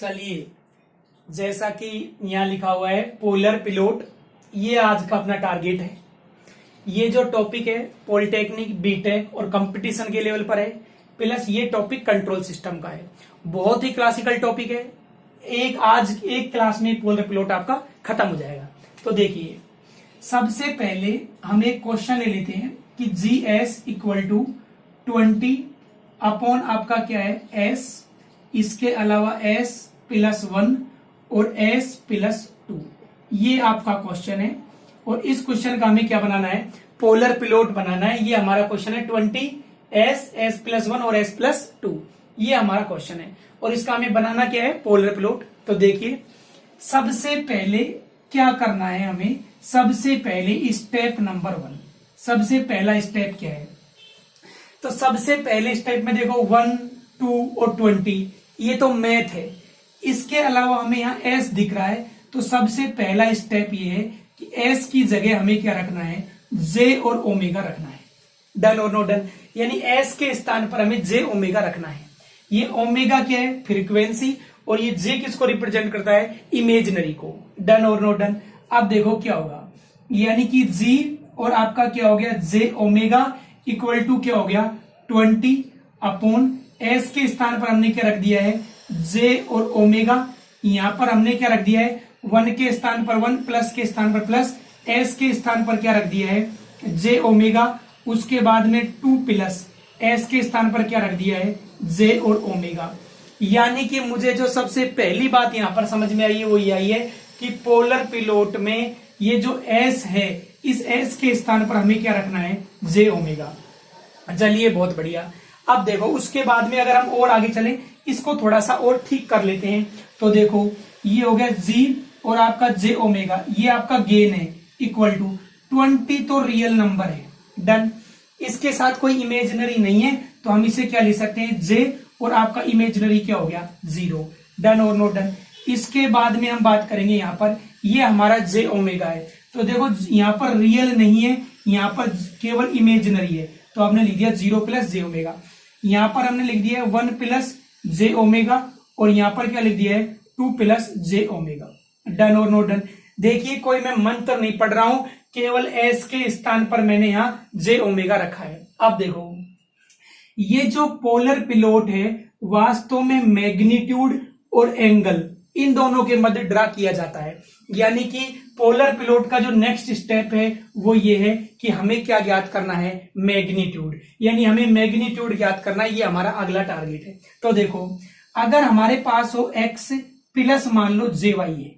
चलिए, जैसा कि यहाँ लिखा हुआ है पोलर पिलोट, ये आज का अपना टारगेट है। ये जो टॉपिक है पॉलिटेक्निक, बीटेक और कंपटीशन के लेवल पर है, प्लस ये टॉपिक कंट्रोल सिस्टम का है। बहुत ही क्लासिकल टॉपिक है। आज एक क्लास में पोलर पिलोट आपका खत्म हो जाएगा। तो देखिए, सबसे पहले हम एक क्वेश्चन ले लेते हैं कि GS इक्वल टू 20 अपॉन आपका क्या है S, इसके अलावा S प्लस 1 और S प्लस 2। ये आपका क्वेश्चन है और इस क्वेश्चन का हमें क्या बनाना है, पोलर पिलोट बनाना है। ये हमारा क्वेश्चन है 20 S प्लस 1 और S प्लस 2। ये हमारा क्वेश्चन है और इसका हमें बनाना क्या है, पोलर पिलोट। तो देखिए, सबसे पहले क्या करना है हमें, सबसे पहले स्टेप नंबर 1, सबसे पहला स्टेप क्या है। तो सबसे पहले स्टेप में देखो 1, 2 और 20, ये तो मैथ है। इसके अलावा हमें यहाँ S दिख रहा है, तो सबसे पहला स्टेप ये है कि S की जगह हमें क्या रखना है, J और ओमेगा रखना है। डन और नो डन, यानी S के स्थान पर हमें J ओमेगा रखना है। ये ओमेगा क्या है, फ्रीक्वेंसी, और ये J किसको रिप्रेजेंट करता है, इमेजिनरी को। डन और नो डन। अब देखो क्या होगा, यानी कि G और आपका क्या हो गया, J ओमेगा इक्वल टू क्या हो गया 20 अपॉन S के स्थान पर हमने क्या रख दिया है, J और ओमेगा। यहां पर हमने क्या रख दिया है, 1 के स्थान पर 1, प्लस के स्थान पर प्लस, S के स्थान पर क्या रख दिया है, J ओमेगा। उसके बाद में 2 प्लस S के स्थान पर क्या रख दिया है, J और ओमेगा। यानी कि मुझे जो सबसे पहली बात यहां पर समझ में आई है वो ये आई है कि पोलर पिलोट में ये जो S है, इस S के स्थान पर हमें क्या रखना है, J ओमेगा। चलिए, बहुत बढ़िया। अब देखो, उसके बाद में अगर हम और आगे चले, इसको थोड़ा सा और ठीक कर लेते हैं। तो देखो, ये हो गया G और आपका J ओमेगा, ये आपका गेन है, इक्वल टू 20 तो रियल नंबर है। डन। इसके साथ कोई इमेजिनरी नहीं है, तो हम इसे क्या लिख सकते हैं, J और आपका इमेजिनरी क्या हो गया, 0। डन और नो डन। इसके बाद में हम बात करेंगे यहाँ पर, ये हमारा J ओमेगा है। तो देखो, यहाँ पर रियल नहीं है, यहाँ पर केवल इमेजिनरी है, तो आपने लिख दिया 0 प्लस J ओमेगा। यहाँ पर हमने लिख दिया है 1 प्लस J ओमेगा, और यहाँ पर क्या लिख दिया है, 2 प्लस J ओमेगा। डन और नो डन। देखिए, कोई मैं मंत्र नहीं पढ़ रहा हूं, केवल S के स्थान पर मैंने यहाँ J ओमेगा रखा है। अब देखो, ये जो पोलर पिलोट है वास्तव में मैग्नीट्यूड और एंगल इन दोनों के मध्य ड्रा किया जाता है। यानी कि पोलर पिलोट का जो नेक्स्ट स्टेप है वो ये है कि हमें क्या ज्ञात करना है, मैग्नीट्यूड। यानी हमें मैग्नीट्यूड ज्ञात करना है, ये हमारा अगला टारगेट है। तो देखो, अगर हमारे पास हो x प्लस मान लो jy है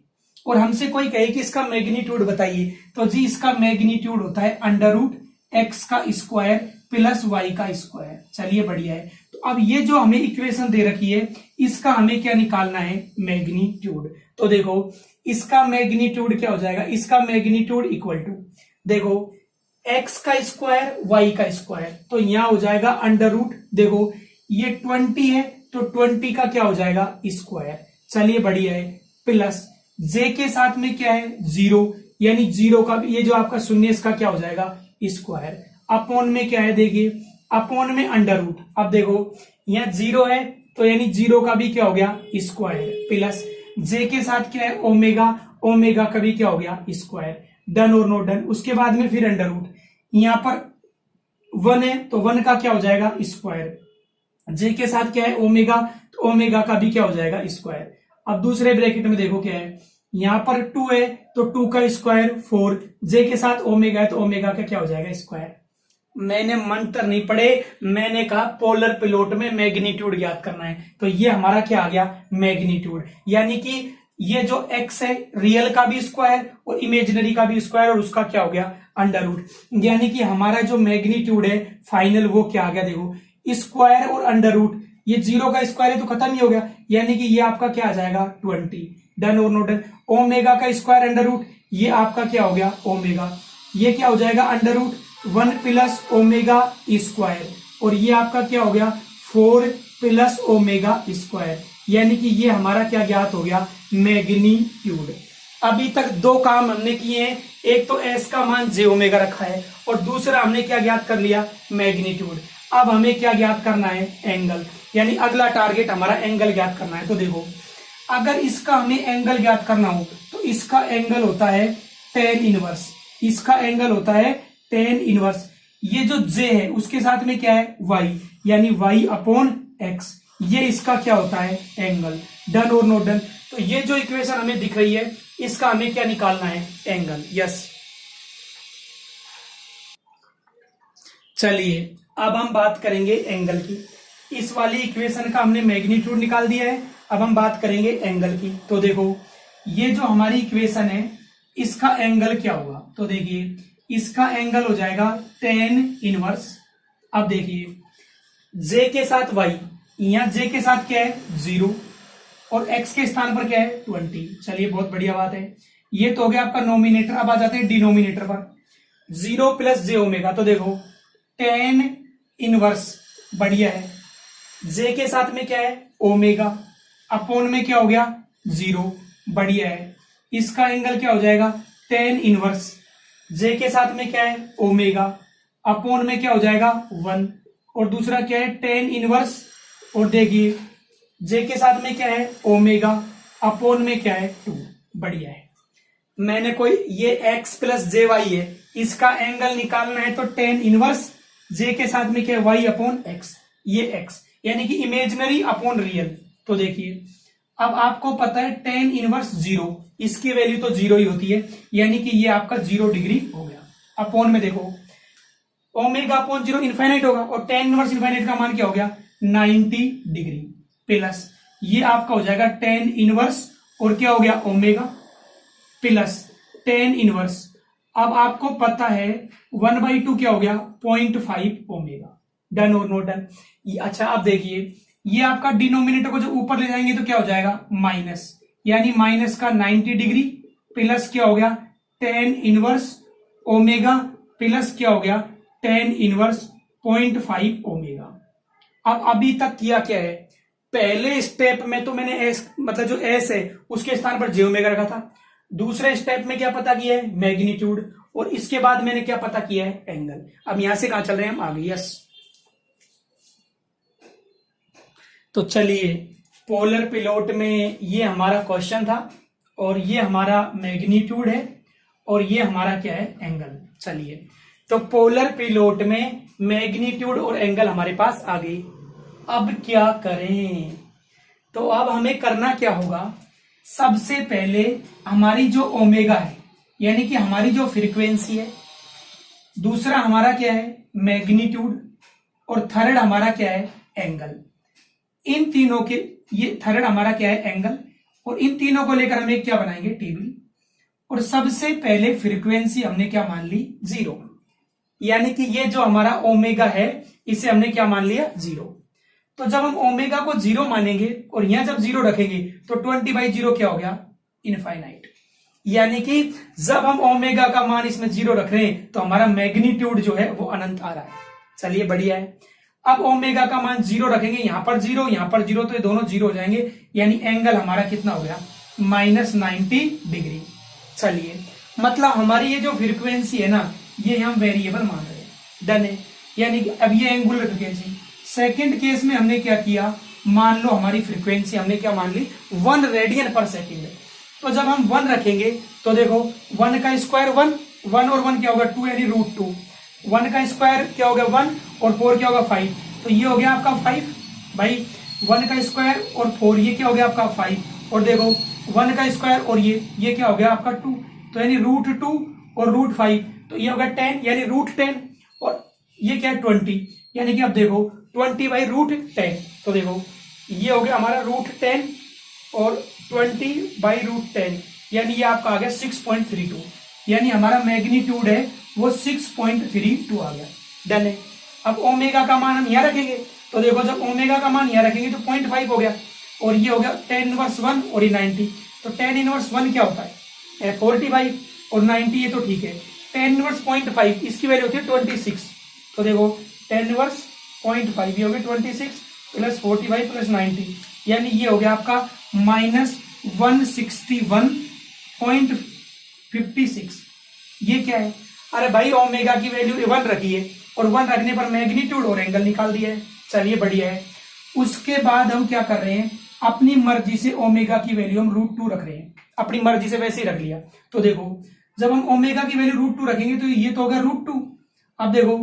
और हमसे कोई कहे कि इसका मैग्नीट्यूड बताइए, तो जी इसका मैग्नीट्यूड होता है अंडर रूट x का स्क्वायर प्लस y का स्क्वायर। चलिए, बढ़िया है। तो अब ये जो हमें इक्वेशन दे रखी है, इसका हमें क्या निकालना है, मैग्नीट्यूड। तो देखो, इसका मैग्नीट्यूड क्या हो जाएगा, इसका मैग्नीट्यूड इक्वल टू, देखो x का स्क्वायर y का स्क्वायर, तो यहां हो जाएगा अंडर रूट, देखो ये 20 है तो 20 का क्या हो जाएगा, स्क्वायर। चलिए, बढ़िया है। प्लस j के साथ में क्या है, 0, यानी 0 का ये जो आपका शून्य, इसका क्या हो जाएगा, स्क्वायर। अपॉन में क्या है, देखिए अपॉन में अंडर रूट। अब देखो, यहाँ 0 है तो यानी 0 का भी क्या हो गया, स्क्वायर। प्लस j के साथ क्या है, ओमेगा, ओमेगा का भी क्या हो गया, स्क्वायर। डन और नो डन। उसके बाद में फिर अंडर रूट, यहाँ पर 1 है तो 1 का क्या हो जाएगा, स्क्वायर। j के साथ क्या है, ओमेगा, तो ओमेगा का भी क्या हो जाएगा, स्क्वायर। अब दूसरे ब्रैकेट में देखो क्या है, यहाँ पर 2 है तो 2 का स्क्वायर 4, j के साथ ओमेगा है तो ओमेगा का क्या हो जाएगा, स्क्वायर। मैंने मंत्र नहीं पढ़े, मैंने कहा पोलर पिलोट में मैग्नीट्यूड ज्ञात करना है, तो ये हमारा क्या आ गया, मैग्नीट्यूड। यानी कि ये जो x है, रियल का भी स्क्वायर और इमेजिनरी का भी स्क्वायर, और उसका क्या हो गया, अंडर रूट। यानी कि हमारा जो मैग्नीट्यूड है फाइनल, वो क्या आ गया, देखो स्क्वायर और अंडर रूट, ये 0 का स्क्वायर है तो खत्म ही हो गया, यानी कि ये आपका क्या आ जाएगा, 20। डन और नो डन। ओमेगा का स्क्वायर अंडर रूट, ये आपका क्या हो गया, ओमेगा, ये क्या हो जाएगा, under root 1 plus omega square, और ये आपका क्या हो गया, 4 प्लस ओमेगा स्क्वायर। यानी कि ये हमारा क्या ज्ञात हो गया, मैग्नीट्यूड। अभी तक 2 काम हमने किए हैं, एक तो S का मान j ओमेगा रखा है और दूसरा हमने क्या ज्ञात कर लिया, मैग्नीट्यूड। अब हमें क्या ज्ञात करना है, एंगल। यानी अगला टारगेट हमारा एंगल ज्ञात करना है। तो देखो, अगर इसका हमें एंगल ज्ञात करना हो तो इसका एंगल होता है tan इनवर्स, इसका एंगल होता है tan इनवर्स। ये जो j है उसके साथ में क्या है y, यानी y अपॉन x, ये इसका क्या होता है एंगल। डन और नॉट डन। तो ये जो इक्वेशन हमें दिख रही है इसका हमें क्या निकालना है एंगल। यस, चलिए अब हम बात करेंगे एंगल की। इस वाली इक्वेशन का हमने मैग्नीट्यूड निकाल दिया है, अब हम बात करेंगे एंगल की। तो देखो ये जो हमारी इक्वेशन है इसका एंगल क्या होगा, तो देखिए इसका एंगल हो जाएगा tan इनवर्स। अब देखिए j के साथ y, यहां j के साथ क्या है 0 और x के स्थान पर क्या है 20। चलिए बहुत बढ़िया बात है, ये तो हो गया आपका नोमिनेटर। अब आ जाते हैं डिनोमिनेटर पर, 0 प्लस j ओमेगा। तो देखो tan इनवर्स बढ़िया है, j के साथ में क्या है ओमेगा, अपोन में क्या हो गया 0 बढ़िया है। इसका एंगल क्या हो जाएगा tan इनवर्स, j के साथ में क्या है ओमेगा, अपोन में क्या हो जाएगा 1, और दूसरा क्या है tan इनवर्स, और देखिए j के साथ में क्या है ओमेगा, अपोन में क्या है 2 बढ़िया है। मैंने कोई ये x प्लस जे वाई है, इसका एंगल निकालना है तो tan इनवर्स j के साथ में क्या है y अपॉन x, ये x यानी कि इमेजिनरी अपॉन रियल। तो देखिए अब आपको पता है tan इनवर्स 0, इसकी वैल्यू तो 0 ही होती है, यानी कि ये आपका 0 डिग्री हो गया। अपोन में देखो ओमेगा अपॉन 0 इनफाइनाइट होगा, और tan इनवर्स इनफाइनाइट का मान क्या हो गया 90 डिग्री, प्लस ये आपका हो जाएगा tan इनवर्स और क्या हो गया ओमेगा प्लस tan इनवर्स। अब आपको पता है 1/2 क्या हो गया 0.5 ओमेगा। डन और नॉट डन। अच्छा अब देखिए ये आपका डिनोमिनेटर को जो ऊपर ले जाएंगे तो क्या हो जाएगा माइनस, यानी माइनस का 90 डिग्री प्लस क्या हो गया tan इनवर्स ओमेगा प्लस क्या हो गया tan इनवर्स 0.5 ओमेगा। अब अभी तक किया क्या है, पहले स्टेप में तो मैंने एस मतलब जो एस है उसके स्थान पर जे ओमेगा रखा था, दूसरे स्टेप में क्या पता किया है मैग्नीट्यूड, और इसके बाद मैंने क्या पता किया है एंगल। अब यहां से कहां चल रहे हैं हम आगे। यस, तो चलिए पोलर पिलोट में ये हमारा क्वेश्चन था, और ये हमारा मैग्नीट्यूड है, और ये हमारा क्या है एंगल। चलिए तो पोलर पिलोट में मैग्नीट्यूड और एंगल हमारे पास आ गई। अब क्या करें, तो अब हमें करना क्या होगा, सबसे पहले हमारी जो ओमेगा है यानी कि हमारी जो फ्रीक्वेंसी है, दूसरा हमारा क्या है मैग्नीट्यूड, और थर्ड हमारा क्या है एंगल। इन तीनों के, ये थर्ड हमारा क्या है एंगल, और इन तीनों को लेकर हम एक क्या बनाएंगे टेबल। और सबसे पहले फ्रीक्वेंसी हमने क्या मान ली 0, यानी कि ये जो हमारा ओमेगा है इसे हमने क्या मान लिया 0। तो जब हम ओमेगा को 0 मानेंगे और यहां जब 0 रखेंगे तो 20/0 क्या हो गया इनफाइनाइट, यानी कि जब हम ओमेगा का मान इसमें 0 रख रहे हैं तो हमारा मैग्नीट्यूड जो है वो अनंत आ रहा है। चलिए बढ़िया है। अब ओमेगा का मान 0 रखेंगे, यहां पर 0 यहां पर 0, तो ये दोनों 0 हो जाएंगे, यानी एंगल हमारा कितना हो गया -90 डिग्री। चलिए मतलब हमारी ये जो फ्रीक्वेंसी है ना ये हम वेरिएबल मान रहे हैं। डन है, यानी कि अब ये एंगुलर फ्रीक्वेंसी। सेकंड केस में हमने क्या किया, मान लो हमारी फ्रीक्वेंसी हमने क्या मान ली 1 रेडियन पर सेकेंड है। तो जब हम 1 रखेंगे तो देखो 1 का स्क्वायर 1 और 1 क्या होगा 2 यानी √2, 1 का स्क्वायर क्या हो गया 1 और 4 क्या होगा 5, तो ये हो गया आपका 5 भाई, 1 का स्क्वायर और 4 ये क्या हो गया आपका 5, और देखो 1 का स्क्वायर और ये क्या हो गया आपका 2, तो यानी √2 और √5, तो ये हो गया 10 यानी √10, और ये क्या है 20, यानी कि अब देखो 20/√10, तो देखो ये हो गया हमारा √10 और 20/√10, यानी ये आपका आ गया 6.32, यानी हमारा मैग्नीट्यूड है वो 6.32 आ गया। डन है। अब ओमेगा का मान हम यहाँ रखेंगे, तो देखो जब ओमेगा का मान यहाँ रखेंगे तो 0.5 हो गया, और ये हो गया tan इनवर्स 1 और ये 90, तो tan इनवर्स 1 क्या होता है 45 और 90 ये तो ठीक है, tan इनवर्स 0.5 इसकी वैल्यू होती है 26, तो देखो tan इनवर्स 0.5 ये हो गया 26 प्लस 45 प्लस 90, यानी ये हो गया आपका -161.56। ये क्या है, अरे भाई ओमेगा की वैल्यू 1 रखी है और 1 रखने पर मैग्नीट्यूड और एंगल निकाल दिया है। चलिए बढ़िया है। उसके बाद हम क्या कर रहे हैं, अपनी मर्जी से ओमेगा की वैल्यू हम √2 रख रहे हैं, अपनी मर्जी से वैसे ही रख लिया। तो देखो जब हम ओमेगा की वैल्यू √2 रखेंगे तो ये तो हो गया √2। अब देखो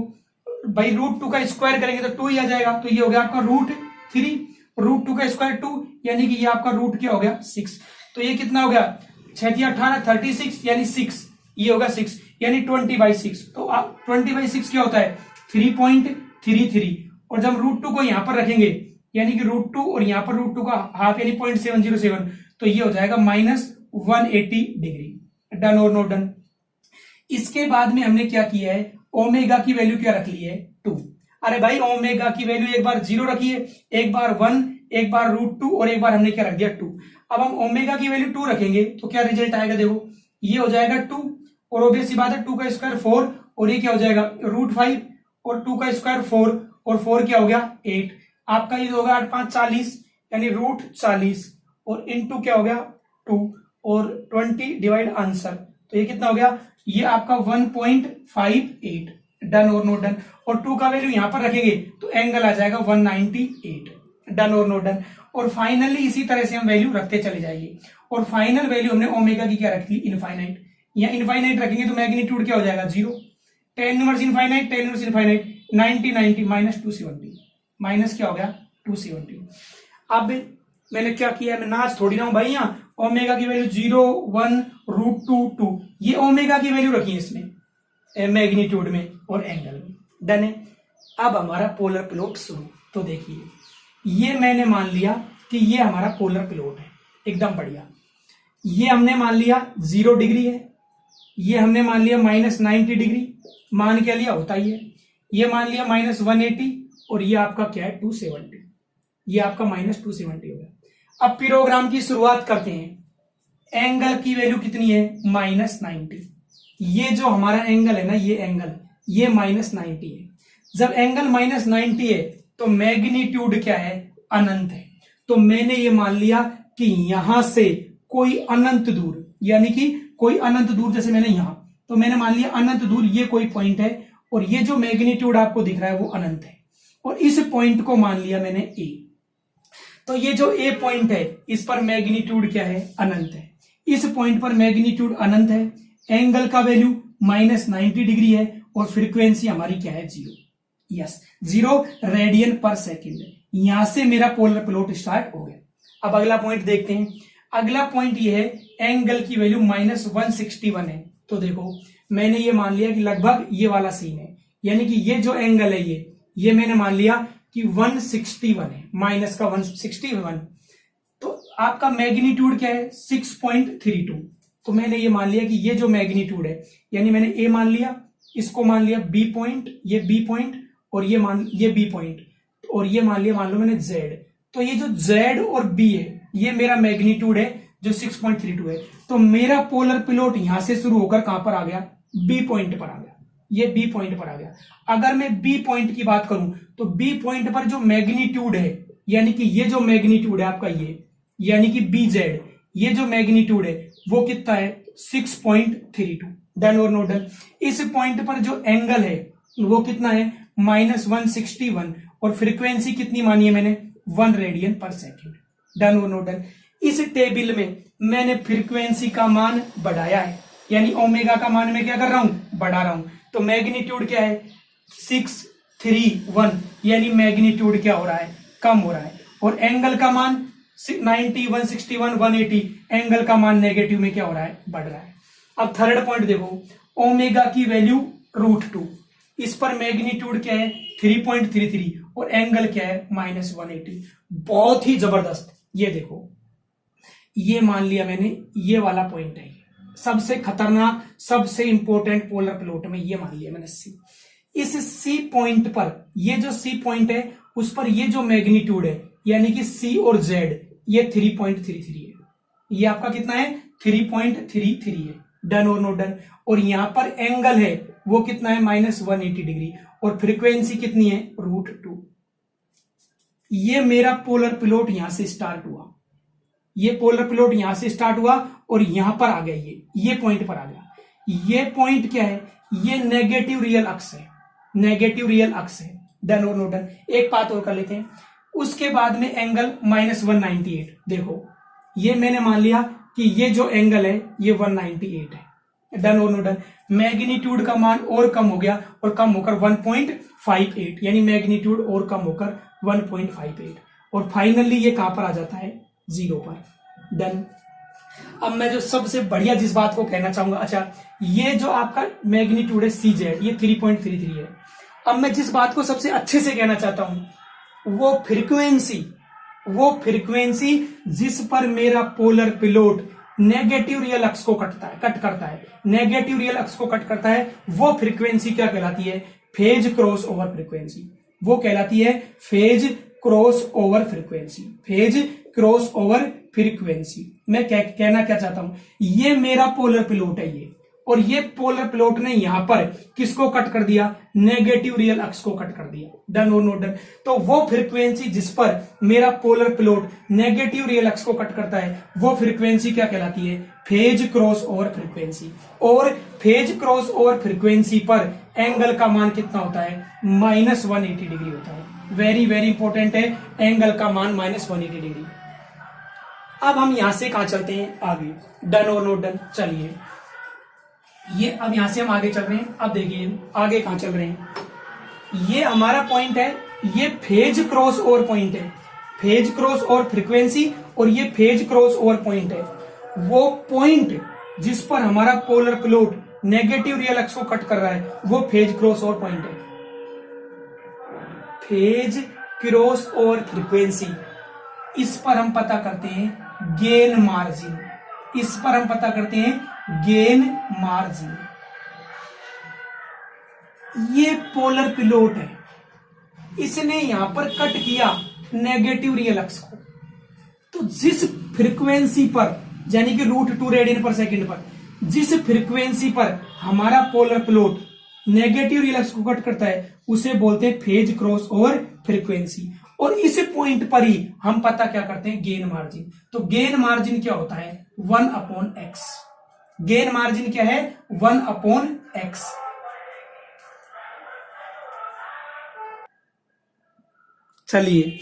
भाई √2 का स्क्वायर करेंगे तो 2 ही आ जाएगा, तो ये हो गया आपका √3, √2 का स्क्वायर 2, यानी कि ये आपका रूट क्या हो गया 6। तो ये कितना हो गया 6 18 36 यानी 6, ये होगा 6 यानी 20/6। तो 20/6 क्या होता है 3.33, और जब √2 को यहां पर रखेंगे यानी कि √2 और यहां पर √2 का हाफ यानी 0.707, तो ये हो जाएगा -180 डिग्री। डन और नो डन। इसके बाद में हमने क्या किया है, ओमेगा की वैल्यू क्या रख ली है 2। अरे भाई ओमेगा की वैल्यू एक बार 0 रखी है, एक बार 1, एक बार √2 और एक बार हमने क्या रख दिया 2। अब हम ओमेगा की वैल्यू 2 रखेंगे तो क्या रिजल्ट आएगा, देखो ये हो जाएगा 2, और ऑब्वियस सी बात है 2 का स्क्वायर 4, और ये क्या हो जाएगा √5, और 2 का स्क्वायर 4, और 4 क्या हो गया 8। आपका ये होगा 8 5 40 यानी √40, और इनटू क्या हो गया 2, और 20 डिवाइड आंसर, तो ये कितना हो गया, ये आपका 1.58। डन और नो डन। और 2 का वैल्यू यहां पर रखेंगे तो एंगल आ जाएगा 198। डन और नो डन। और फाइनली इसी तरह से हम वैल्यू रखते चले जाएंगे, और फाइनल वैल्यू हमने ओमेगा की क्या रख ली इनफाइनाइट। या इनफाइनाइट रखेंगे तो मैग्नीट्यूड क्या हो जाएगा 0, tan inverse infinite, tan inverse infinite 90 90 -270, minus क्या हो गया 270। अब मैंने क्या किया है, मैं नाच थोड़ी ना हूं भाई, यहाँ ओमेगा की वैल्यू 0 1 √2 2, ये ओमेगा की वैल्यू रखी है इसमें मैग्नीट्यूड में और एंगल में। डन है। अब हमारा पोलर प्लॉट शुरू। तो देखिए ये मैंने मान लिया कि ये हमारा पोलर प्लॉट है, एकदम बढ़िया। ये हमने मान लिया 0 डिग्री है, ये हमने मान लिया -90 डिग्री, मान क्या लिया होता ही है। ये मान लिया -180, और ये आपका क्या है 270, ये आपका -270 हो गया। अब पिरोग्राम की शुरुआत करते हैं। एंगल की वैल्यू कितनी है -90। ये जो हमारा एंगल है ना, ये एंगल ये -90 है। जब एंगल -90 है तो मैग्नीट्यूड क्या है अनंत है। तो मैंने ये मान लिया कि यहां से कोई अनंत दूर, यानी कि कोई अनंत दूर, जैसे मैंने यहां, तो मैंने मान लिया अनंत दूर ये कोई पॉइंट है, और ये जो मैग्नीट्यूड आपको दिख रहा है वो अनंत है, और इस पॉइंट को मान लिया मैंने ए। तो ये जो ए पॉइंट है इस पर मैग्नीट्यूड क्या है अनंत है, इस पॉइंट पर मैग्नीट्यूड अनंत है, एंगल का वैल्यू -90 डिग्री है, और फ्रीक्वेंसी हमारी क्या है 0। यस 0 रेडियन पर सेकेंड। यहां से मेरा पोलर प्लॉट स्टार्ट हो गया। अब अगला पॉइंट देखते हैं। अगला पॉइंट ये है एंगल की वैल्यू -161 है। तो देखो मैंने ये मान लिया कि लगभग ये वाला सीन है, यानी कि ये जो एंगल है ये मैंने मान लिया कि 161 है, माइनस का 161। तो आपका मैग्नीट्यूड क्या है 6.32। तो मैंने ये मान लिया कि ये जो मैग्नीट्यूड है, यानी मैंने ए मान लिया, इसको मान लिया बी पॉइंट, ये बी पॉइंट, और ये बी पॉइंट, और ये मान लिया, मान लो मैंने जेड। तो ये जो जेड और बी है ये मेरा मैग्नीट्यूड है जो 6.32 है। तो मेरा पोलर प्लॉट यहां से शुरू होकर कहां पर आ गया बी पॉइंट पर आ गया, ये बी पॉइंट पर आ गया। अगर मैं बी पॉइंट की बात करूं तो बी पॉइंट पर जो मैग्नीट्यूड है, यानी कि ये जो मैग्नीट्यूड है आपका ये, यानी कि बी जेड, ये जो मैग्नीट्यूड है वो कितना है 6.32। डन और नो डन। इस पॉइंट पर जो एंगल है वो कितना है -161, और फ्रीक्वेंसी कितनी मानी है मैंने 1 रेडियन पर सेकेंड। डन और नो डन। इस टेबल में मैंने फ्रीक्वेंसी का मान बढ़ाया है, यानी ओमेगा का मान मैं क्या कर रहा हूं बढ़ा रहा हूं। तो मैग्नीट्यूड क्या है 631, यानी मैग्नीट्यूड क्या हो रहा है कम हो रहा है, और एंगल का मान 90 161 180, एंगल का मान नेगेटिव में क्या हो रहा है बढ़ रहा है। अब थर्ड पॉइंट देखो, ओमेगा की वैल्यू √2, इस पर मैग्नीट्यूड क्या है 3.33, और एंगल क्या है -180। बहुत ही जबरदस्त। ये देखो ये मान लिया मैंने, ये वाला पॉइंट है सबसे खतरनाक सबसे इंपॉर्टेंट पोलर प्लॉट में, ये मान लिया मैंने सी। इस सी पॉइंट पर, ये जो सी पॉइंट है उस पर ये जो मैग्नीट्यूड है, यानी कि सी और जेड, ये 3.33 है। ये आपका कितना है 3.33 है। डन और नो डन। और यहां पर एंगल है वो कितना है -180 डिग्री, और फ्रीक्वेंसी कितनी है √2। ये मेरा पोलर प्लॉट यहां से स्टार्ट हुआ, ये पोलर प्लॉट यहां से स्टार्ट हुआ और यहां पर आ गया, ये पॉइंट पर आ गया। ये पॉइंट क्या है, ये नेगेटिव रियल अक्स है, नेगेटिव रियल अक्स है। डन और नो डन। एक बात और कर लेते हैं, उसके बाद में एंगल -198। देखो ये मैंने मान लिया कि ये जो एंगल है ये 198 है। डन और नो डन। मैग्नीट्यूड का मान और कम हो गया और कम होकर 1.58, यानी मैग्नीट्यूड और कम होकर 1.58 और फाइनली ये कहां पर आ जाता है 0 पर। डन। अब मैं जो सबसे बढ़िया जिस बात को कहना चाहूंगा, अच्छा ये जो आपका मैग्नीट्यूड है CZ ये 3.33 है। अब मैं जिस बात को सबसे अच्छे से कहना चाहता हूं वो फ्रीक्वेंसी जिस पर मेरा पोलर पिलोट नेगेटिव रियल अक्स को कट करता है, नेगेटिव रियल अक्स को कट करता है, वो फ्रीक्वेंसी क्या कहलाती है? Phase cross over frequency. वो कहलाती है phase cross over frequency. Phase cross over frequency. मैं कहना क्या चाहता हूं, ये मेरा पोलर पिलोट है ये, और ये पोलर प्लॉट ने यहां पर किसको कट कर दिया? नेगेटिव रियल अक्स को कट कर दिया। डन और नॉट डन। तो वो फ्रीक्वेंसी जिस पर मेरा पोलर प्लॉट नेगेटिव रियल अक्स को कट करता है वो फ्रीक्वेंसी क्या कहलाती है? Phase cross over frequency. और फेज क्रॉस ओवर फ्रीक्वेंसी पर एंगल का मान कितना होता है? -180 डिग्री होता है। वेरी वेरी इंपॉर्टेंट है, एंगल का मान -180 डिग्री। अब हम यहां से कहां चलते हैं? आगे। डन और नॉट डन। चलिए ये अब यहां से हम आगे चल रहे हैं। अब देखिए आगे कहां चल रहे हैं। ये हमारा पॉइंट है, ये फेज क्रॉस ओवर पॉइंट है, फेज क्रॉस ओवर फ्रीक्वेंसी, और ये फेज क्रॉस ओवर पॉइंट है। वो पॉइंट जिस पर हमारा पोलर प्लॉट नेगेटिव रियल अक्स को कट कर रहा है वो फेज क्रॉस ओवर पॉइंट है। फेज क्रॉस ओवर फ्रीक्वेंसी, इस पर हम पता करते हैं गेन मार्जिन। इस पर हम पता करते हैं गेन मार्जिन। ये पोलर पिलोट है, इसने यहां पर कट किया नेगेटिव रियल अक्स को। तो जिस फ्रीक्वेंसी पर, यानी कि √2 रेडियन पर सेकंड पर, जिस फ्रीक्वेंसी पर हमारा पोलर प्लॉट नेगेटिव रियल अक्स को कट करता है उसे बोलते हैं फेज क्रॉस ओवर फ्रीक्वेंसी। और इस पॉइंट पर ही हम पता क्या करते हैं? Gain margin. तो गेन मार्जिन क्या होता है? 1/x। गेन मार्जिन क्या है? 1/x। चलिए,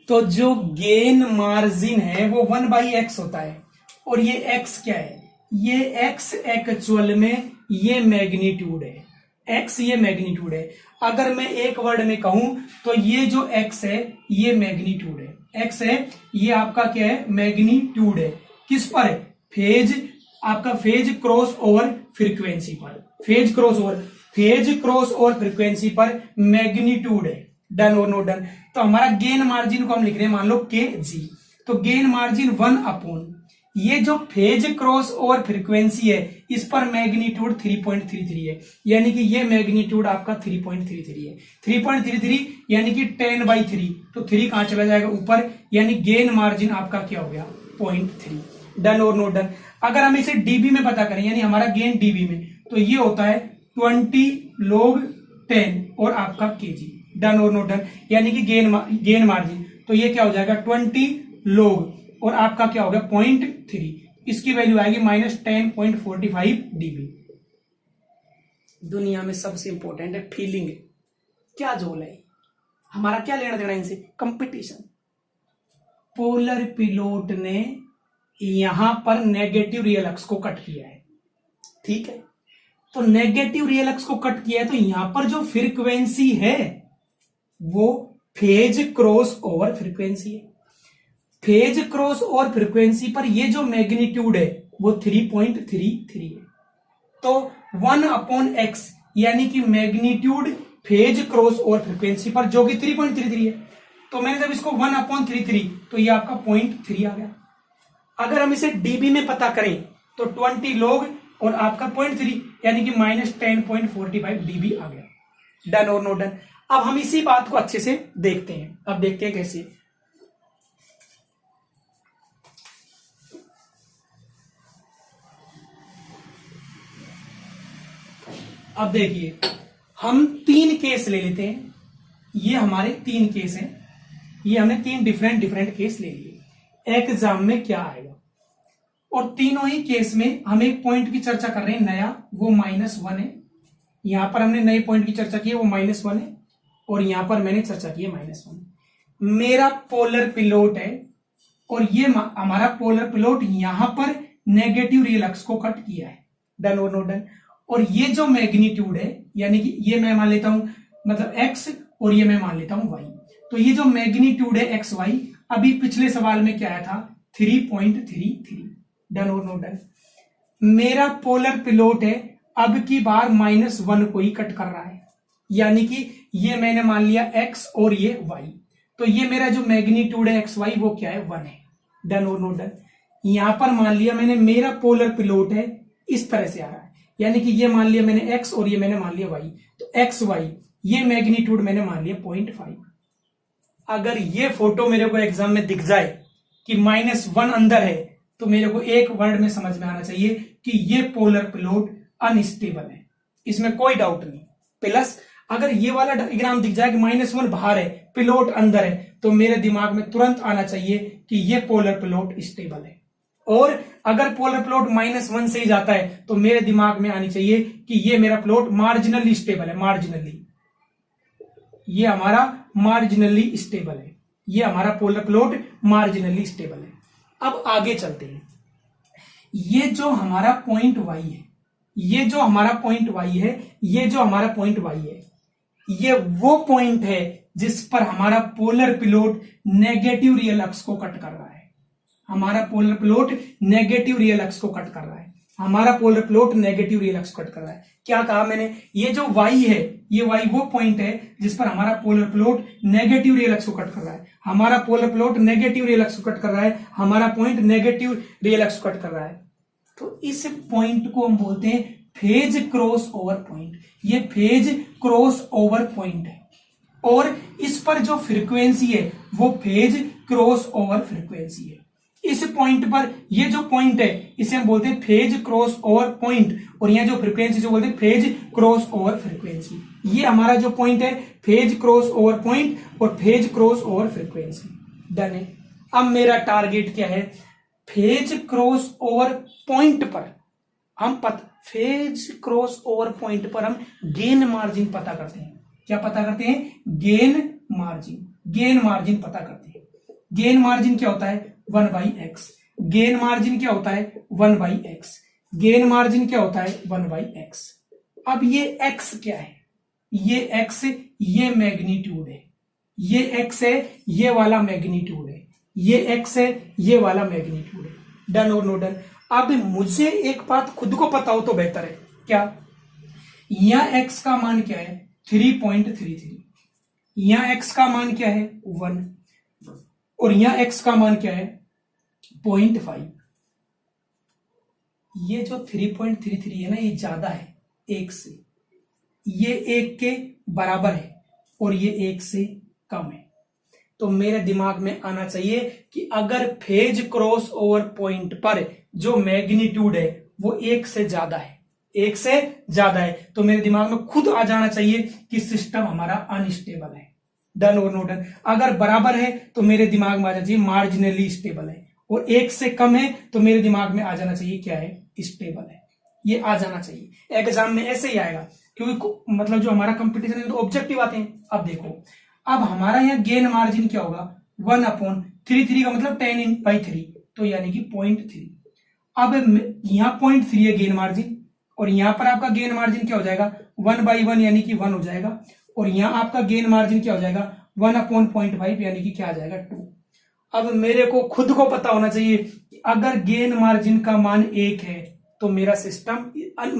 तो जो गेन मार्जिन है वो 1/x होता है, और ये x क्या है? ये x एक्चुअल में ये मैग्नीट्यूड है। x ये मैग्नीट्यूड है। अगर मैं एक वर्ड में कहूं तो ये जो x है ये मैग्नीट्यूड है। x है ये आपका क्या है? मैग्नीट्यूड है। किस पर? फेज, आपका फेज क्रॉस ओवर फ्रीक्वेंसी पर। फेज क्रॉस ओवर फ्रीक्वेंसी पर मैग्नीट्यूड है। डन और नो डन। तो हमारा गेन मार्जिन को हम लिख रहे हैं मान लो kg। तो गेन मार्जिन 1/, ये जो फेज क्रॉस ओवर फ्रीक्वेंसी है इस पर मैग्नीट्यूड 3.33 है, यानी कि ये मैग्नीट्यूड आपका 3.33 है। 3.33 यानी कि 10/3। तो 3 कहां चला जाएगा? ऊपर, यानी गेन मार्जिन आपका क्या हो गया? 0.3। डन और नो डन। अगर हम इसे डीबी में पता करें, यानी हमारा गेन डीबी में, तो ये होता है 20 log 10 और आपका केजी। डन और नो डन। यानी कि गेन मार्जिन, तो ये क्या हो जाएगा? 20 log और आपका क्या होगा? 0.3। इसकी वैल्यू आएगी -10.45 dB। दुनिया में सबसे इंपॉर्टेंट है फीलिंग। क्या जोल है हमारा, क्या लेना देना इनसे? कंपटीशन। पोलर पिलोट ने यहां पर नेगेटिव रियल अक्स को कट किया है, ठीक है? तो नेगेटिव रियल अक्स को कट किया है, तो यहां पर जो फ्रीक्वेंसी है वो फेज क्रॉस ओवर फ्रीक्वेंसी है। फेज क्रॉस ओवर फ्रीक्वेंसी पर ये जो मैग्नीट्यूड है वो 3.33 है। तो 1/x यानी कि magnitude phase cross over frequency पर, जो कि 3.33 है। तो मैंने जब इसको 1/33, तो ये आपका 0.3 आ गया। अगर हम इसे डीबी में पता करें तो 20 log और आपका 0.3 यानी कि -10.45 dB आ गया। डन और नो डन। अब हम इसी बात को अच्छे से देखते हैं। अब देखते हैं कैसे। अब देखिए हम 3 केस ले लेते हैं। ये हमारे 3 केस हैं। ये हमने 3 डिफरेंट केस ले लिए। एग्जाम में क्या आएगा? और तीनों ही केस में हम एक पॉइंट की चर्चा कर रहे हैं नया, वो -1 है। यहां पर हमने नए पॉइंट की चर्चा की है, वो -1 है, और यहां पर मैंने चर्चा की है -1। मेरा पोलर पिलोट है और ये हमारा पोलर पिलोट यहां पर नेगेटिव रियल अक्स को कट किया है, डन और नॉट डन। और ये जो मैग्नीट्यूड है, यानी कि ये मैं मान लेता हूं मतलब x और ये मैं मान लेता हूं y, तो ये जो मैग्नीट्यूड है एक्स वाई, अभी पिछले सवाल में क्या आया था 3.33, डन और नॉट डन। मेरा पोलर पिलोट है, अब की बार -1 को ही कट कर रहा है, यानी कि ये मैंने मान लिया x और ये y, तो ये मेरा जो मैग्नीट्यूड है एक्स वाई वो क्या है 1 है, डन और नॉट डन। यहां पर मान लिया मैंने मेरा पोलर पिलोट है इस तरह से आ रहा है, यानी कि ये मान लिया मैंने x और ये मैंने मान लिया y, तो एक्स वाई ये मैग्नीट्यूड मैंने मान लिया 0.5। अगर ये फोटो मेरे को एग्जाम में दिख जाए कि -1 अंदर है, तो मेरे को एक वर्ड में समझ में आना चाहिए कि ये पोलर पिलोट अनस्टेबल है, इसमें कोई डाउट नहीं। प्लस अगर ये वाला डायग्राम दिख जाए कि -1 बाहर है पिलोट अंदर है, तो मेरे दिमाग में तुरंत आना चाहिए कि ये पोलर पिलोट स्टेबल है। और अगर पोलर प्लॉट -1 से ही जाता है तो मेरे दिमाग में आनी चाहिए कि ये मेरा प्लॉट मार्जिनली स्टेबल है, मार्जिनली, ये हमारा मार्जिनली स्टेबल है, ये हमारा पोलर प्लॉट मार्जिनली स्टेबल है। अब आगे चलते हैं। ये जो हमारा पॉइंट y है, ये जो हमारा पॉइंट y है, ये जो हमारा पॉइंट y है, ये वो पॉइंट है जिस पर हमारा पोलर प्लॉट नेगेटिव रियल अक्स को कट कर रहा है। हमारा पोलर प्लॉट नेगेटिव रियल अक्स को कट कर रहा है, हमारा पोलर प्लॉट नेगेटिव रियल अक्स को कट कर रहा है। क्या कहा मैंने, ये जो y है, ये y वो पॉइंट है जिस पर हमारा पोलर प्लॉट नेगेटिव रियल अक्स को कट कर रहा है। हमारा पोलर प्लॉट नेगेटिव रियल अक्स को कट कर रहा है, हमारा पॉइंट नेगेटिव रियल अक्स को कट कर रहा है। तो इस पॉइंट को हम बोलते हैं फेज क्रॉस ओवर पॉइंट। ये फेज क्रॉस ओवर पॉइंट है और इस पर जो फ्रीक्वेंसी है वो फेज क्रॉस ओवर फ्रीक्वेंसी है। इस पॉइंट पर ये जो पॉइंट है इसे हम बोलते हैं फेज क्रॉस ओवर पॉइंट, और यहाँ जो फ्रीक्वेंसी से बोलते हैं फेज क्रॉस ओवर फ्रीक्वेंसी। ये हमारा जो पॉइंट है फेज क्रॉस ओवर पॉइंट और phase cross over frequency, done है। अब मेरा टारगेट क्या है, फेज क्रॉस ओवर पॉइंट पर हम फेज क्रॉस ओवर पॉइंट पर हम गेन मार्जिन पता करते हैं। क्या पता करते हैं, गेन मार्जिन, गेन मार्जिन पता करते हैं। गेन मार्जिन क्या होता है 1/x, गेन मार्जिन क्या होता है 1/x, गेन मार्जिन क्या होता है 1/x। अब ये x क्या है, ये x ये मैग्नीट्यूड है, ये x है ये वाला मैग्नीट्यूड है, ये x है ये वाला मैग्नीट्यूड है, डन और नो डन। अब मुझे एक बात खुद को पता हो तो बेहतर है, क्या, यहां x का मान क्या है 3.33, यहां x का मान क्या है 1 और यहां x का मान क्या है 0.5। ये जो 3.33 है ना, ये ज्यादा है 1 से, ये 1 के बराबर है और ये 1 से कम है। तो मेरे दिमाग में आना चाहिए कि अगर फेज क्रॉस ओवर पॉइंट पर जो मैग्नीट्यूड है वो 1 से ज्यादा है, 1 से ज्यादा है, तो मेरे दिमाग में खुद आ जाना चाहिए कि सिस्टम हमारा अनस्टेबल है, डन और नो डन। अगर बराबर है तो मेरे दिमाग में आ जाना चाहिए मार्जिनली स्टेबल है, और 1 से कम है तो मेरे दिमाग में आ जाना चाहिए क्या है, स्टेबल है। ये आ जाना चाहिए, एग्जाम में ऐसे ही आएगा, क्योंकि मतलब जो हमारा कंपटीशन है तो ऑब्जेक्टिव आते हैं। अब देखो, अब हमारा यहाँ गेन मार्जिन क्या होगा 1/33 का मतलब 10/3, तो यानी कि 0.3। अब यहाँ 0.3 है गेन मार्जिन, और यहां पर आपका गेन मार्जिन क्या हो जाएगा 1/1 यानी कि 1 हो जाएगा, और यहां आपका गेन मार्जिन क्या हो जाएगा 1/0.5 यानी कि क्या आ जाएगा 2। अब मेरे को खुद को पता होना चाहिए कि अगर गेन मार्जिन का मान 1 है तो मेरा सिस्टम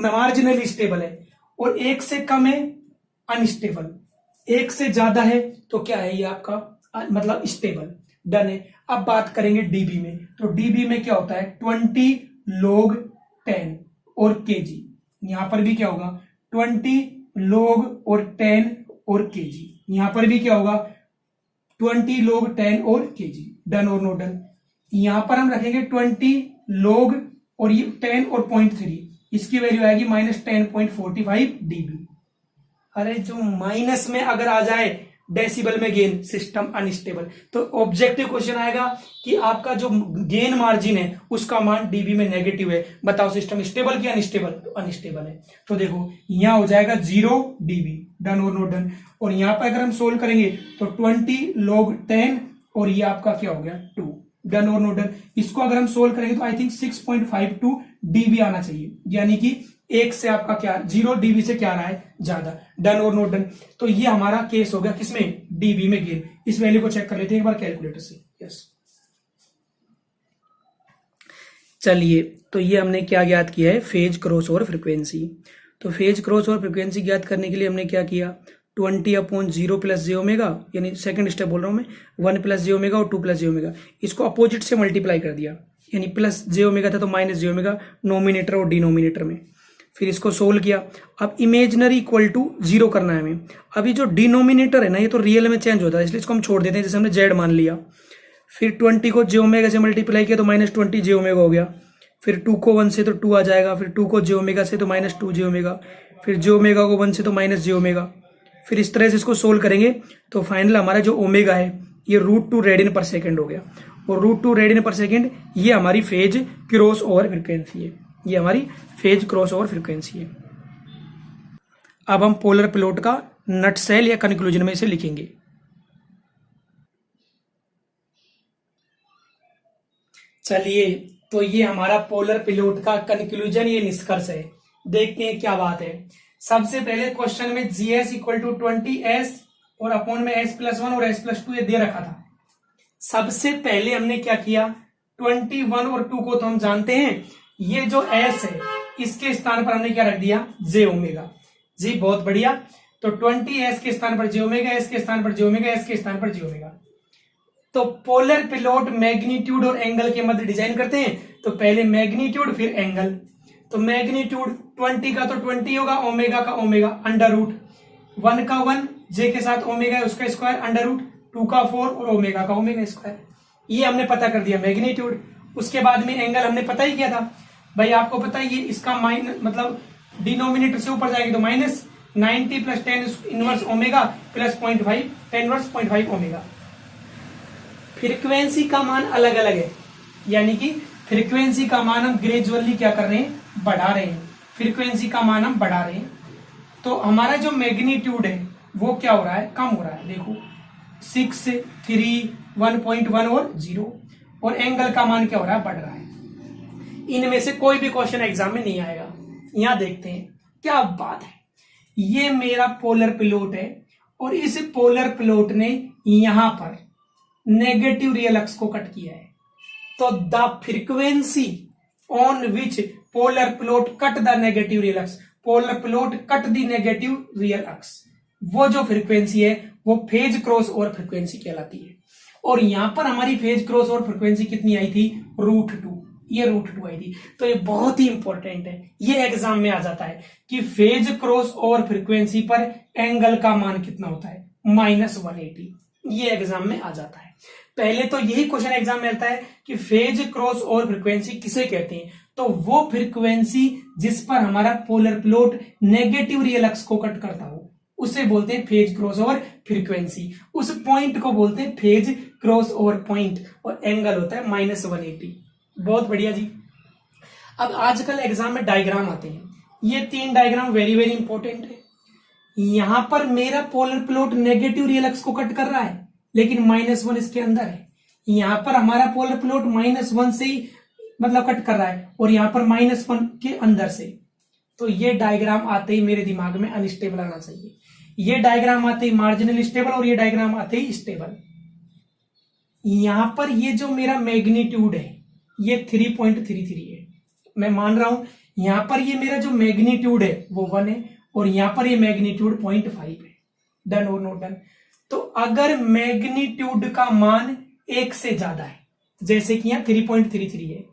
मार्जिनली स्टेबल है, और 1 से कम है अनस्टेबल, 1 से ज्यादा है तो क्या है ये आपका मतलब स्टेबल, डन है। अब बात करेंगे डीबी में, तो डीबी में क्या होता है 20 log 10 और केजी, यहां पर भी क्या होगा 20 log और 10 और केजी, यहां पर भी क्या होगा 20 log 10 और केजी, डन और नो डन। यहां पर हम रखेंगे 20 log और ये 10 और 0.3, इसकी वैल्यू आएगी -10.45 dB। अरे जो माइनस में अगर आ जाए डेसिबल में गेन, सिस्टम अनस्टेबल। तो ऑब्जेक्टिव क्वेश्चन आएगा कि आपका जो गेन मार्जिन है उसका मान डीबी में नेगेटिव है, बताओ सिस्टम स्टेबल कि अनस्टेबल? तो अनस्टेबल है। तो देखो यहां हो जाएगा 0 डीबी, डन और नॉट डन। और यहां पर अगर हम सोल्व करेंगे तो 20 log 10 और ये आपका क्या हो गया 2, डन और नॉट डन। इसको अगर हम सोल्व करेंगे तो आई थिंक 6.52 डीबी आना चाहिए, यानी कि एक से आपका क्या 0 डीबी से क्या रहा है ज्यादा, डन और नॉट डन। तो ये हमारा केस हो गया किसमें? डीबी में गेन। इस वैल्यू को चेक कर लेते हैं एक बार कैलकुलेटर से। यस, चलिए तो ये हमने क्या ज्ञात किया है? Phase cross over frequency. तो फेज क्रॉस ओवर फ्रीक्वेंसी ज्ञात करने के लिए हमने क्या किया? 20/0 प्लस जे ओमेगा, यानी सेकंड स्टेप बोल रहा हूं मैं, 1 प्लस जे ओमेगा और 2 प्लस जे ओमेगा, इसको अपोजिट से मल्टीप्लाई कर दिया, यानी प्लस जे ओमेगा था तो माइनस जे ओमेगा नोमिनेटर और डिनोमिनेटर में। फिर इसको सोल्व किया। अब इमेजनरी इक्वल टू 0 करना है हमें। अभी जो डिनोमिनेटर है ना ये तो रियल में चेंज होता है, इसलिए इसको हम छोड़ देते हैं, जैसे हमने जेड मान लिया। फिर 20 को जे ओमेगा से मल्टीप्लाई किया तो -20 जे ओमेगा हो गया। फिर 2 को 1 से तो 2 आ जाएगा, फिर 2 को जे ओमेगा से तो -2 जे ओमेगा, फिर जे ओमेगा को 1 से तो माइनस जे ओमेगा। फिर इस तरह से इसको सोल्व करेंगे तो फाइनल हमारा जो ओमेगा है ये √2 रेडियन पर सेकेंड हो गया। और √2 रेडियन पर सेकेंड ये हमारी फेज क्रॉस ओवर फ्रीक्वेंसी है, ये हमारी फेज क्रॉस ओवर फ्रीक्वेंसी है। अब हम पोलर प्लॉट का नटसेल या कंक्लूजन में इसे लिखेंगे। चलिए तो ये हमारा पोलर प्लॉट का कंक्लूजन, ये निष्कर्ष है। देखते हैं क्या बात है। सबसे पहले क्वेश्चन में GS इक्वल टू 20S और अपॉन में S+1 और S+2 ये दे रखा था। सबसे पहले हमने क्या किया? 21 और 2 को तो हम जानते हैं, ये जो S है इसके स्थान पर हमने क्या रख दिया? जे ओमेगा। जी बहुत बढ़िया। तो 20S के स्थान पर जे ओमेगा, S के स्थान पर जे ओमेगा, S के स्थान पर जे ओमेगा। तो पोलर प्लॉट मैग्नीट्यूड और एंगल के मध्य डिजाइन करते हैं, तो पहले मैग्नीट्यूड फिर एंगल। तो मैग्नीट्यूड 20 का तो 20 होगा, ओमेगा का ओमेगा, √1 का 1, जे के साथ ओमेगा उसका स्क्वायर, √2 का 4 और ओमेगा का ओमेगा स्क्वायर। ये हमने पता कर दिया मैग्नीट्यूड। उसके बाद में एंगल हमने पता ही किया था भाई, आपको पता है ये इसका माइनस मतलब डिनोमिनेटर से ऊपर जाएगी तो -90 + 10 inverse omega plus 0.5 10 inverse 0.5 omega. Frequency का मान अलग अलग है, यानी कि फ्रीक्वेंसी का मान हम ग्रेजुअली क्या कर रहे हैं? बढ़ा रहे हैं। फ्रीक्वेंसी का मान हम बढ़ा रहे हैं। तो हमारा जो मैग्नीट्यूड है वो क्या हो रहा है? कम हो रहा है। देखो 6, 3, 1.1 और 0। और एंगल का मान क्या हो रहा है? बढ़ रहा है। इनमें से कोई भी क्वेश्चन एग्जाम में नहीं आएगा। यहां देखते हैं क्या बात है। ये मेरा पोलर प्लॉट है और इस पोलर प्लॉट ने यहां पर नेगेटिव रियल अक्स को कट किया है। तो the frequency on which polar plot cut the negative real axis, polar plot cut the negative real axis, वो जो फ्रीक्वेंसी है वो फेज क्रॉस ओवर फ्रीक्वेंसी कहलाती है। और यहां पर हमारी फेज क्रॉस ओवर फ्रीक्वेंसी कितनी आई थी? √2। ये √2 आई थी। तो ये बहुत ही इंपॉर्टेंट है, ये एग्जाम में आ जाता है कि फेज क्रॉस ओवर फ्रीक्वेंसी पर एंगल का मान कितना होता है? -180। ये एग्जाम में आ जाता है। पहले तो यही क्वेश्चन एग्जाम में आता है कि फेज क्रॉस ओवर फ्रीक्वेंसी किसे कहते हैं? तो वो फ्रीक्वेंसी जिस पर हमारा पोलर प्लॉट नेगेटिव रियल अक्स को कट करता हो उसे बोलते हैं फेज क्रॉस ओवर फ्रीक्वेंसी। उस पॉइंट को बोलते हैं फेज क्रॉस ओवर पॉइंट, और एंगल होता है -180। बहुत बढ़िया जी। अब आजकल एग्जाम में डायग्राम आते हैं, ये 3 डायग्राम वेरी वेरी इंपॉर्टेंट है। यहां पर मेरा पोलर प्लॉट नेगेटिव रियल अक्स को कट कर रहा है, लेकिन -1 इसके अंदर है। यहां पर हमारा पोलर प्लॉट -1 से ही मतलब कट कर रहा है, और यहां पर -1 के अंदर से। तो ये डायग्राम आते ही मेरे दिमाग में अनस्टेबल आना चाहिए, ये डायग्राम आते ही मार्जिनल स्टेबल, और ये डायग्राम आते ही स्टेबल। यहां पर ये जो मेरा मैग्नीट्यूड है ये 3.33 है, मैं मान रहा हूं। यहां पर ये मेरा जो मैग्नीट्यूड है वो 1 है, और यहां पर ये मैग्नीट्यूड 0.5 है। डन और नॉट डन? तो अगर मैग्नीट्यूड का मान 1 से ज्यादा है, जैसे कि यहां 3.33 है,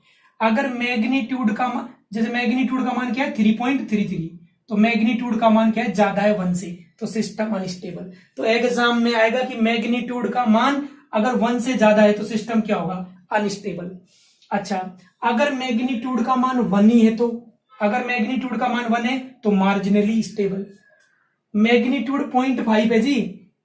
अगर मैग्नीट्यूड का मान, जैसे मैग्नीट्यूड का मान क्या है? 3.33, तो मैग्नीट्यूड का मान क्या है? ज्यादा है 1 से, तो सिस्टम अनस्टेबल। तो एग्जाम में आएगा कि मैग्नीट्यूड का मान अगर 1 से ज्यादा है तो सिस्टम क्या होगा? अनस्टेबल। अच्छा, अगर मैग्नीट्यूड का मान 1 ही है, तो अगर मैग्नीट्यूड का मान 1 है तो मार्जिनली स्टेबल। मैग्नीट्यूड 0.5 है जी,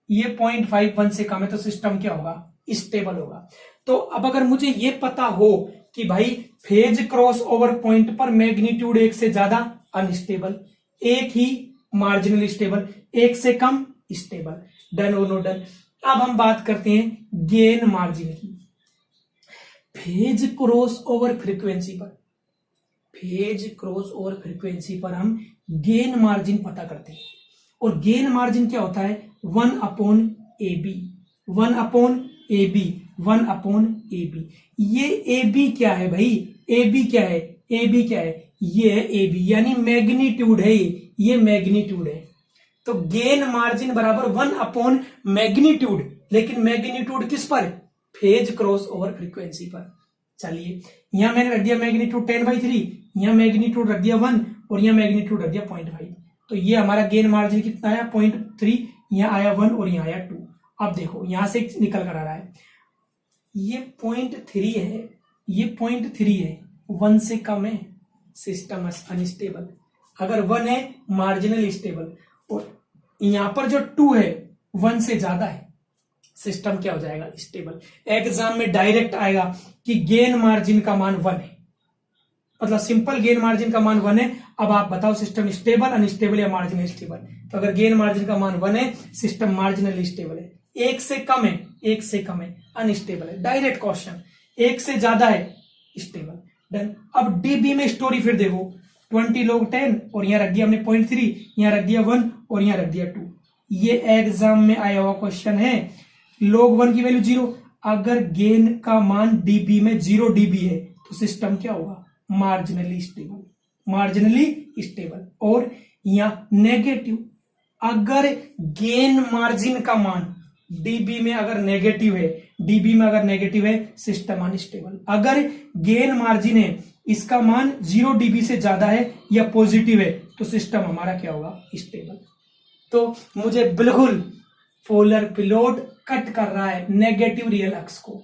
ये 0.51 से कम है तो सिस्टम क्या होगा, स्टेबल होगा। तो अब अगर मुझे ये पता हो कि भाई फेज क्रॉस ओवर पॉइंट पर मैग्नीट्यूड 1 से ज्यादा अनस्टेबल, एक ही मार्जिनल स्टेबल, एक से कम स्टेबल, डन और नो डन। अब हम बात करते हैं गेन मार्जिन की। फेज क्रॉस ओवर फ्रीक्वेंसी पर, फेज क्रॉस ओवर फ्रीक्वेंसी पर हम गेन मार्जिन पता करते हैं। और गेन मार्जिन क्या होता है, 1/AB, 1/AB, 1/AB। ये AB क्या है भाई, AB क्या है, AB क्या है, ये है AB, यानी मैग्नीट्यूड है, ये मैग्नीट्यूड है। तो गेन मार्जिन बराबर 1 मैग्नीट्यूड, लेकिन मैग्नीट्यूड किस पर, फेज क्रॉस ओवर फ्रीक्वेंसी पर। चलिए यहां मैंने रख दिया मैग्नीट्यूड 10/3, यहां मैग्नीट्यूड रख दिया 1 और यहां मैग्नीट्यूड रख दिया 0.5। तो ये हमारा गेन मार्जिन कितना आया, 0.3, यहां आया 1 और यहां आया 2। अब देखो यहां से निकल कर आ रहा है, ये 0.3 है, ये 0.3 है, 1 से कम है सिस्टम अनस्टेबल, अगर 1 है मार्जिनल स्टेबल, और यहां पर जो 2 है 1 से ज्यादा है, सिस्टम क्या हो जाएगा, स्टेबल। एग्जाम में डायरेक्ट आएगा कि गेन मार्जिन का मान 1 है, मतलब सिंपल गेन मार्जिन का मान 1 है। अब आप बताओ सिस्टम स्टेबल अनस्टेबल या मार्जिनल स्टेबल। तो अगर गेन मार्जिन का मान 1 है, सिस्टम मार्जिनल स्टेबल है, 1 से कम है, 1 से कम है अनस्टेबल है, डायरेक्ट क्वेश्चन। 1 से ज्यादा है स्टेबल, डन। अब डीबी में स्टोरी फिर देखो, 20 log 10 और यहां रख दिया हमने 0.3, यहां रख दिया 1 और यहां रख दिया 2। ये एग्जाम में आया हुआ क्वेश्चन है। log 1 की वैल्यू 0, अगर गेन का मान डीबी में 0 dB है तो सिस्टम क्या होगा, मार्जिनली स्टेबल, मार्जिनली स्टेबल। और यहां नेगेटिव, अगर गेन मार्जिन का मान डीबी में अगर नेगेटिव है, डीबी में अगर नेगेटिव है, सिस्टम अनस्टेबल। अगर गेन मार्जिन है, इसका मान 0 dB से ज्यादा है या पॉजिटिव है, तो सिस्टम हमारा क्या होगा, स्टेबल। तो मुझे बिल्कुल पोलर पिलोट कट कर रहा है नेगेटिव रियल अक्स को,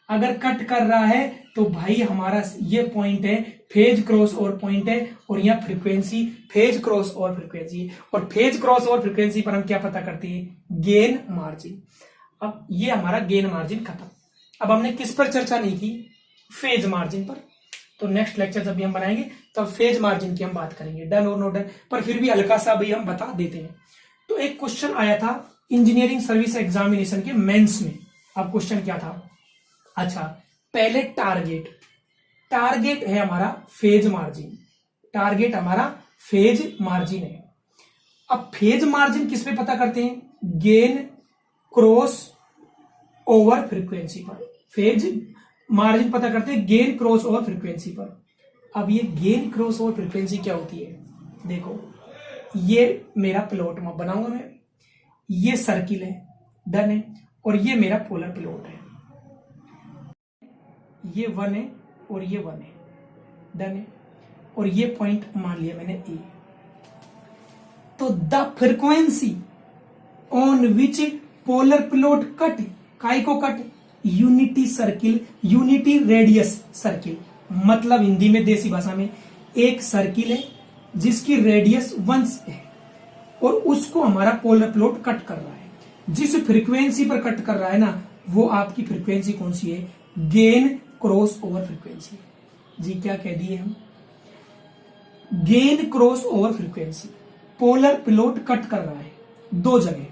अगर कट कर रहा है तो भाई हमारा ये पॉइंट है, फेज क्रॉस ओवर पॉइंट है, और यह frequency phase cross over frequency. और फेज क्रॉस ओवर फ्रीक्वेंसी पर हम क्या पता करते हैं, गेन मार्जिन। अब ये हमारा गेन मार्जिन खत्म। अब हमने किस पर चर्चा नहीं की, फेज मार्जिन पर। तो नेक्स्ट लेक्चर जब भी हम बनाएंगे तब फेज मार्जिन की हम बात करेंगे, डन और नो डन। पर फिर भी हल्का सा भी हम बता देते हैं। तो एक क्वेश्चन आया था इंजीनियरिंग सर्विस एग्जामिनेशन के मेंस में। अब क्वेश्चन क्या था, अच्छा पहले टारगेट, टारगेट है हमारा फेज मार्जिन, टारगेट हमारा फेज मार्जिन है। अब फेज मार्जिन किस पे पता करते हैं, गेन क्रॉस ओवर फ्रीक्वेंसी पर। फेज मार्जिन पता करते हैं गेन क्रॉस ओवर फ्रीक्वेंसी पर। अब ये गेन क्रॉस ओवर फ्रीक्वेंसी क्या होती है, देखो ये मेरा प्लॉट में बनाऊंगा मैं, ये सर्किल है, डन है, और ये मेरा पोलर प्लॉट है, ये 1 है और ये 1 है, डन है, और ये पॉइंट मान लिया मैंने ए। तो the frequency on which polar plot cut, काय को cut, unity circle, unity radius circle, मतलब हिंदी में देसी भाषा में एक सर्किल है जिसकी रेडियस 1 है और उसको हमारा पोलर प्लॉट कट कर रहा है। जिस फ्रीक्वेंसी पर कट कर रहा है ना, वो आपकी फ्रीक्वेंसी कौन सी है, गेन क्रॉस ओवर फ्रीक्वेंसी। जी क्या कह दिए हम, gain cross over frequency. Polar plot cut कर रहा है दो जगह,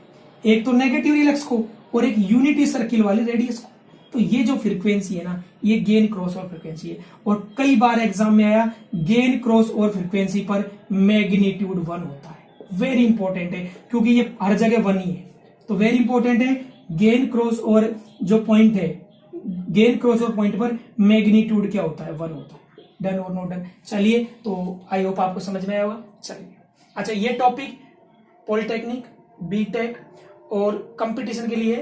एक तो नेगेटिव रिलक्स को और एक यूनिटी सर्किल वाली रेडियस को। तो ये जो फ्रीक्वेंसी है ना, ये गेन क्रॉस ओवर फ्रीक्वेंसी है। और कई बार एग्जाम में आया गेन क्रॉस ओवर फ्रीक्वेंसी पर मैग्नीट्यूड 1 होता है, वेरी इंपॉर्टेंट है क्योंकि ये हर जगह 1 ही है। तो वेरी इंपॉर्टेंट है, गेन क्रॉस ओवर जो पॉइंट है, गेन क्रॉस ओवर पॉइंट पर मैग्नीट्यूड क्या होता है, 1 होता है, डन और नो डन। चलिए तो आई होप आपको समझ में आया होगा। चलिए अच्छा, ये टॉपिक पॉलिटेक्निक, बीटेक और कंपटीशन के लिए